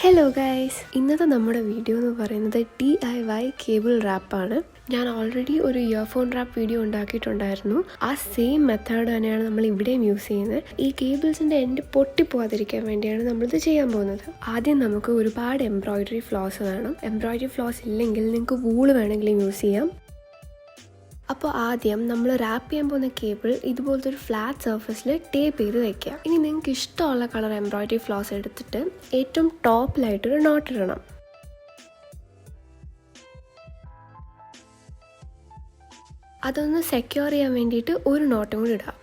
Hello guys, ഇന്നത്തെ നമ്മുടെ video എന്ന് പറയുന്നത് DIY കേബിൾ റാപ്പാണ്. ഞാൻ ഓൾറെഡി ഒരു ഇയർഫോൺ റാപ്പ് വീഡിയോ ഉണ്ടാക്കിയിട്ടുണ്ടായിരുന്നു. ആ സെയിം മെത്തേഡ് തന്നെയാണ് നമ്മൾ ഇവിടെയും യൂസ് ചെയ്യുന്നത്. ഈ കേബിൾസിൻ്റെ എൻഡ് പൊട്ടിപ്പോകാതിരിക്കാൻ വേണ്ടിയാണ് നമ്മളിത് ചെയ്യാൻ പോകുന്നത്. ആദ്യം നമുക്ക് ഒരുപാട് എംബ്രോയിഡറി ഫ്ലോസ് വേണം. എംബ്രോയിഡറി ഫ്ലോസ് ഇല്ലെങ്കിൽ നിങ്ങൾക്ക് വൂള് വേണമെങ്കിലും യൂസ് ചെയ്യാം. അപ്പോൾ ആദ്യം നമ്മൾ റാപ്പ് ചെയ്യാൻ പോകുന്ന കേബിൾ ഇതുപോലത്തെ ഒരു ഫ്ലാറ്റ് സർഫസിൽ ടേപ്പ് ചെയ്ത് വെക്കുക. ഇനി നിങ്ങൾക്ക് ഇഷ്ടമുള്ള കളർ എംബ്രോയിഡറി ഫ്ലോസ് എടുത്തിട്ട് ഏറ്റവും ടോപ്പിലായിട്ടൊരു നോട്ട് ഇടണം. അതൊന്ന് സെക്യൂർ ചെയ്യാൻ വേണ്ടിയിട്ട് ഒരു നോട്ടും കൂടി ഇടാം.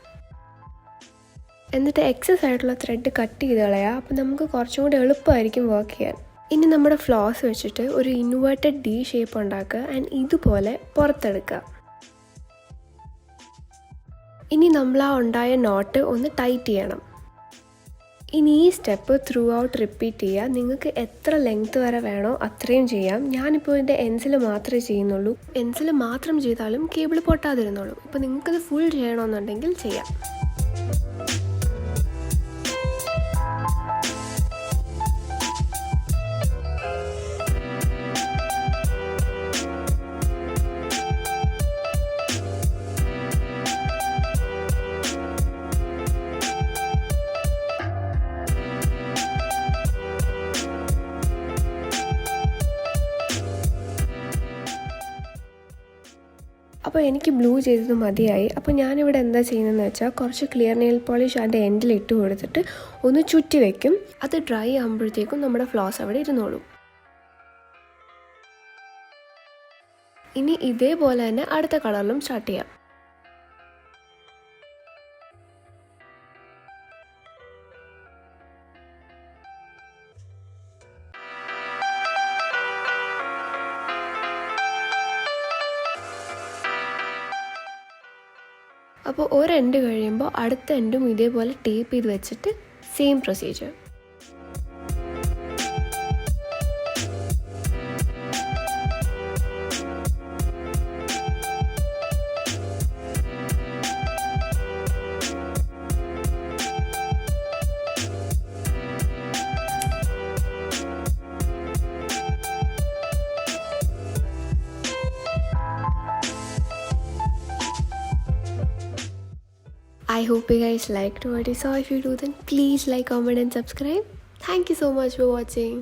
എന്നിട്ട് എക്സസ് ആയിട്ടുള്ള ത്രെഡ് കട്ട് ചെയ്ത് കളയുക. അപ്പോൾ നമുക്ക് കുറച്ചും കൂടി എളുപ്പമായിരിക്കും വർക്ക് ചെയ്യാൻ. ഇനി നമ്മുടെ ഫ്ലോസ് വെച്ചിട്ട് ഒരു ഇൻവേർട്ടഡ് D ഷേപ്പ് ഉണ്ടാക്കുക ആൻഡ് ഇതുപോലെ പുറത്തെടുക്കുക. ഇനി നമ്മൾ ആ ഉണ്ടായ നോട്ട് ഒന്ന് ടൈറ്റ് ചെയ്യണം. ഇനി ഈ സ്റ്റെപ്പ് ത്രൂ ഔട്ട് റിപ്പീറ്റ് ചെയ്യുക. നിങ്ങൾക്ക് എത്ര ലെങ്ത് വരെ വേണോ അത്രയും ചെയ്യാം. ഞാനിപ്പോൾ ഇതിൻ്റെ എൻസിൽ മാത്രമേ ചെയ്യുന്നുള്ളൂ. എൻസിൽ മാത്രം ചെയ്താലും കേബിൾ പൊട്ടാതിരുന്നുള്ളൂ. ഇപ്പോൾ നിങ്ങൾക്കത് ഫുൾ ചെയ്യണമെന്നുണ്ടെങ്കിൽ ചെയ്യാം. അപ്പോൾ എനിക്ക് ബ്ലൂ ചെയ്തത് മതിയായി. അപ്പോൾ ഞാനിവിടെ എന്താ ചെയ്യുന്നതെന്ന് വെച്ചാൽ കുറച്ച് ക്ലിയർ നെയിൽ പോളിഷ് അതിൻ്റെ എൻഡിൽ ഇട്ട് കൊടുത്തിട്ട് ഒന്ന് ചുറ്റി വയ്ക്കും. അത് ഡ്രൈ ആകുമ്പോഴത്തേക്കും നമ്മുടെ ഫ്ലോസ് അവിടെ ഇരുന്നോളും. ഇനി ഇതേപോലെ തന്നെ അടുത്ത കളറിലും സ്റ്റാർട്ട് ചെയ്യാം. അപ്പോൾ ഒരു എൻഡ് കഴിയുമ്പോൾ അടുത്ത എൻഡും ഇതേപോലെ ടേപ്പ് ചെയ്ത് വെച്ചിട്ട് same procedure. I hope you guys liked what you saw. If you do, then please like, comment and subscribe. Thank you so much for watching.